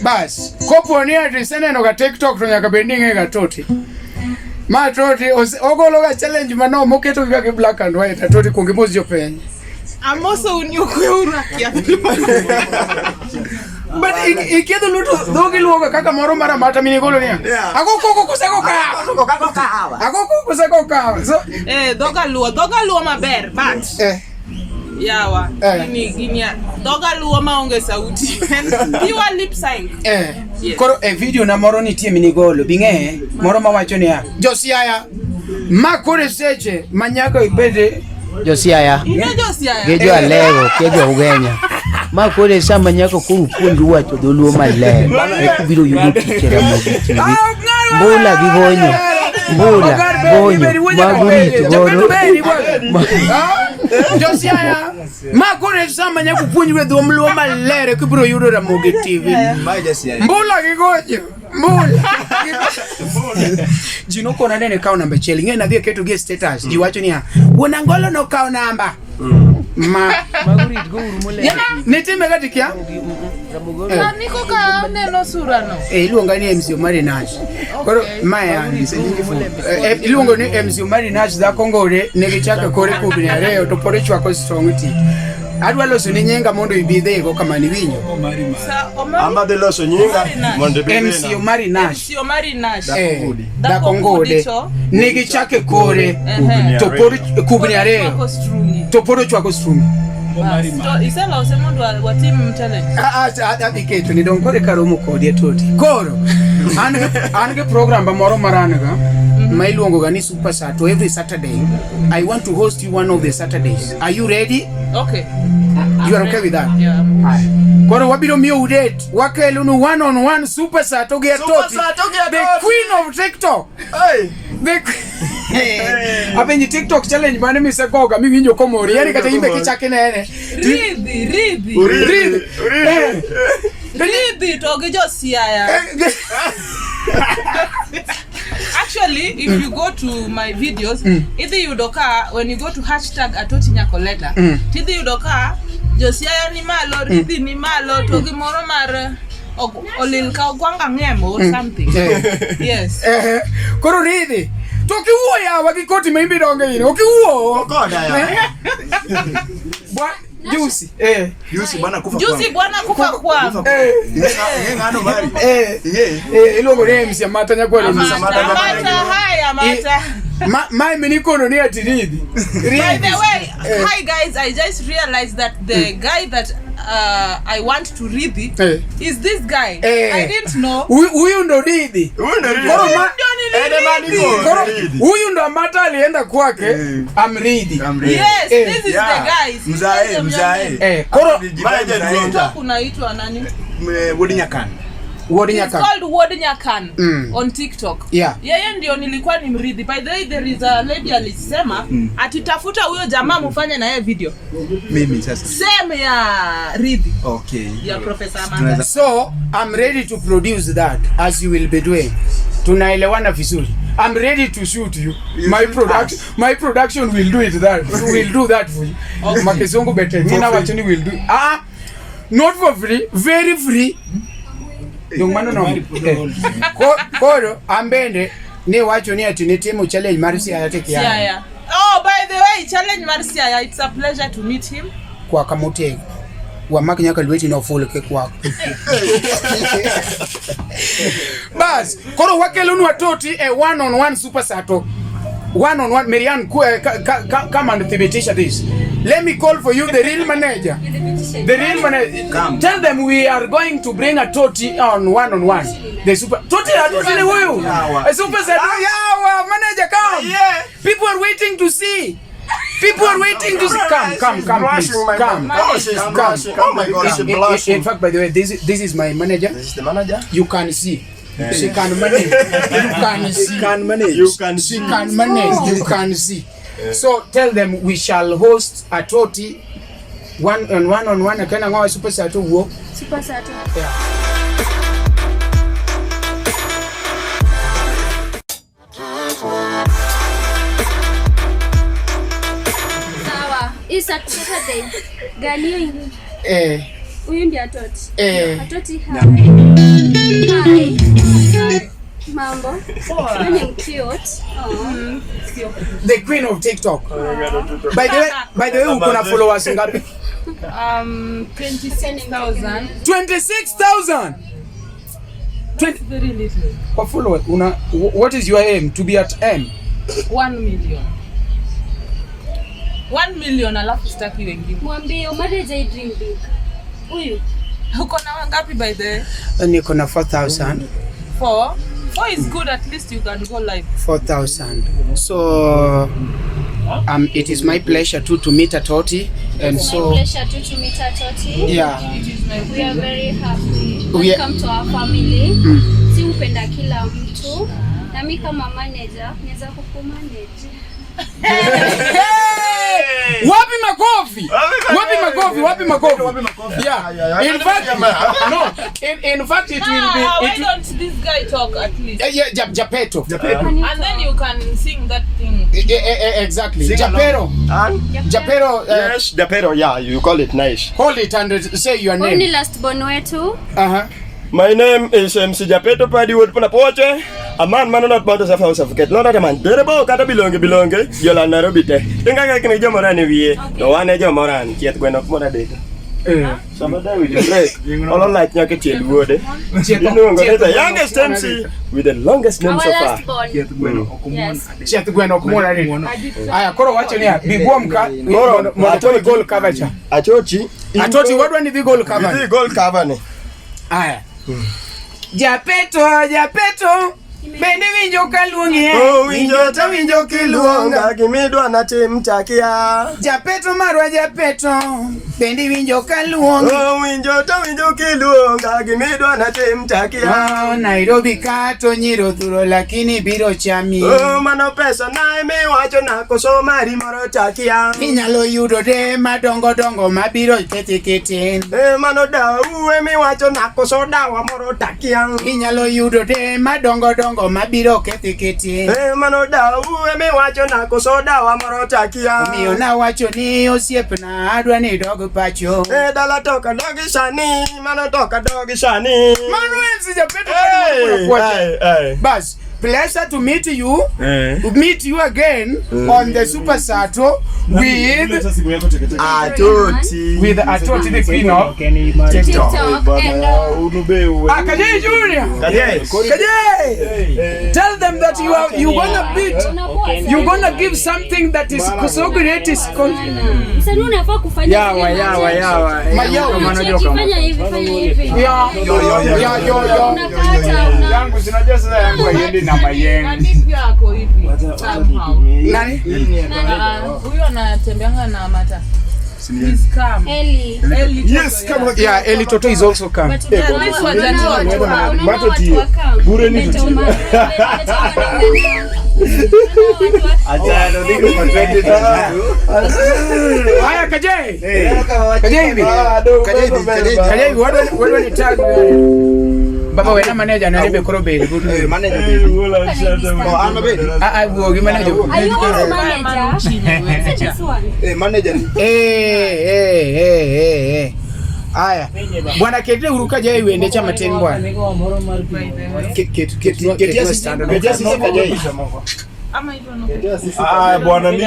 Bas, kopo ni adresene no ka TikTok to nyaka bendinge ga Atoti. Ma Atoti ogolo ga challenge mano moketo ga black and white Atoti kungimuzi jo peny. Amoso unyukwe urakia. But ikiado luto dogi luoga kaka moro mara mata minigolo niya. Ako kuseko ka. So doga luo maber but yawa gini doga luo maonge sauti. Pure lip sync. Koro video na moro nitie minigolo binge moro mawacho niya. Josiaya ma kore seche manyaka ibede Josiaya. Gejo alego, kejo ugenya. Ma kore sama nyako kuru puonju wacho dholuo maler. Ekubiro yudo tichera mogiti. Mbula gigonyo. Magurito goro. Josiaya ma kore sama nyako puonju dholuo maler ekubiro yudo Ramogi TV. Mbula gigonyo. Jino kona nene kao namba cheli nge na dhia keto gie status jiwacho niya Wonangolo no kao namba Magurit go urumule Nitime gati kia Niko ka neno sura no iluonga ni MC Omari Nash Koro maya iluongo ni MC Omari Nash da kongore negichaka kore kubni areo to pore chwako strong ti Adwa loso ni nyenga mondo ibidhe go kama ni winyo. Amba de loso nyenga mondo ibidhe. MC Omari Nash. Da kongode. Nigi chake kore. Toporo kubni areo. Toporo chwako strumi. So isela usemondo wa team challenge. Adiketo ni donkore karomo kodi Atoti. Koro. Ange program ba moro maranaga. Mailuongo gani Super Sato every Saturday. I want to host you one of the Saturdays. Are you ready? Okay. You are okay with that? Yeah. Koro wabiro miyo udate. Wakelu nu one-on-one Super Sato ge Atoti. The queen of TikTok. Hey. Abenyi TikTok challenge bane misegoga mi winjo komori. Yani kata imbe kichake nene. Ridi toge Josiaya. Actually, if you go to my videos, either you doka when you go to #Atoti Nyar colleta, either you doka Josiaya ni malo, Ridi ni malo, togi moro mar olil ka gwanga ngemo or something. Yes. Koro Ridi. Toki uo ya wakikoti meimbi donge yini. Oki uo. Koda ya. Juicy. Juicy bwana kufa kwa. Ngano bali. Ilongo ni MC Amata nyakole Amata. My minikono ni ati Ridi. By the way, hi guys, I just realized that the guy that I want to read is this guy. I didn't know. Huyu ndo Ridi. Huyu ndo Amata alienda kwake. I'm Ridi. Yes, this is the guy. Mzae. Koro kunaitwa nani? It's called Wodnyakan on TikTok. Yeah. Yeye ndio nilikuwa nimridi. By the way, there is a lady alisema atitafuta huyo jamaa mfanye na yeye video. Mimi sasa. Same ya Ridi. Okay. Ya Professor Amanda. So, I'm ready to produce that as you will be doing. Tunaelewana vizuri. I'm ready to shoot you. My production will do it that. Will do that for you. Makizungu better. Nina wachoni will do. Not for free, very free. Yung mano no. Koro ambende ni wacho ni ati ni timu challenge Marcia yateke ya. Yeah. Oh, by the way, challenge Marcia, it's a pleasure to meet him. Kwa kamotego. Wa makinyaka lweti no full ke kwako. Bas, koro wakelunu Atoti one-on-one Super Sato. One-on-one Marian come and thibitisha this. Let me call for you the real manager. The real manager. Come. Tell them we are going to bring Atoti on one-on-one. The Super Atoti ni huyu. A Super Sato. Yawa manager come. Yeah. People are waiting to see. Come, please. Come. Oh my God, she's blushing. In fact, by the way, this is my manager. This is the manager? You can see. She can manage. She can manage. You can see. So tell them we shall host Atoti one-on-one. Akana ngawa Super Sato wo. Super Sato. Yeah. Sawa. Saturday. Gani hiyo? Huyu ndiye Atoti. Atoti hi. Mambo. Ni cute. The queen of TikTok. By the way, uko na followers ngapi? 26,000. 26,000. Very little. Kwa followers, what is your aim to be at M? 1 million. 1 million alafu sitaki wengine. Mwambie marriage dream big. Huyu. Uko na wangapi by the? Niko na 4,000. 4 is good, at least you can go live. 4,000. So it is my pleasure to meet Atoti, and so my pleasure to meet Atoti. Yeah. We are very happy. Welcome to our family. Si upenda kila mtu. Na mimi kama manager naweza kukumanage. Wapi makofi? Yeah. In fact, it will be. Why don't this guy talk at least? Japeto. And then you can sing that thing. Exactly. Sing Japero. Japero. Yes, Japero. Yeah, you call it nice. Call it and say your name. Only last born wetu. My name is MC Japeto Padi would put a poche. A man not about the house of get not a man. Terrible got a belong. Yola Narobite. Think I can go more anyway. No one edge moran yet when of more data. Some of them with the break. All like Yakati wood. You know, the youngest MC with the longest name so far. Yes. Aya, koro wacho ni bigwomka Atoti goal cover cha. Atoti what one the goal cover? The goal cover ne. Aya. Japeto. Bendi winjo kaluongi. Winjo kiluonga gimidwa na tim takia. Japeto marwa Japeto. Bendi winjo kaluongi. Winjo kiluonga gimidwa na tim takia. Nairobi kato nyiro dhuro lakini biro chami. Mano pesa na miwacho na koso mari moro takia. Inyalo yudo de madongo mabiro kete. Mano dawa miwacho na koso dawa moro takia. Inyalo yudo de madongo mabiro kete. Mano dawa miwacho na koso dawa moro takia. Miyo na wacho ni osiepna adwa ni dogo pacho. Dala toka dogi shani. Mano toka dogi shani. Mano enzi Japeto. Bas, pleasure to meet you. Meet you again on the Super Sato with Atoti. With Atoti, the queen of TikTok. Kajay Junior. Kajay. Tell them that you're gonna give something that is so great. Is Sasa unafaa kufanya yangu sinajua sasa yangu haiendi na mayengo. Yako hivi. Nani? Huyu anatembeanga na mata. He's come. Eli. Yes, come on. Yeah, Eli Toto is also come. At least wajatoa. Bure ni Haya Kajay. Kajay, what do you tag? Baba wena manager na libe korobeli good manager I wogi manager. Are you also manager? Aya bwana kete uruka jai wende chama ten bwana Ketia sisi Kajay. Ama hivyo no. Bwana nini?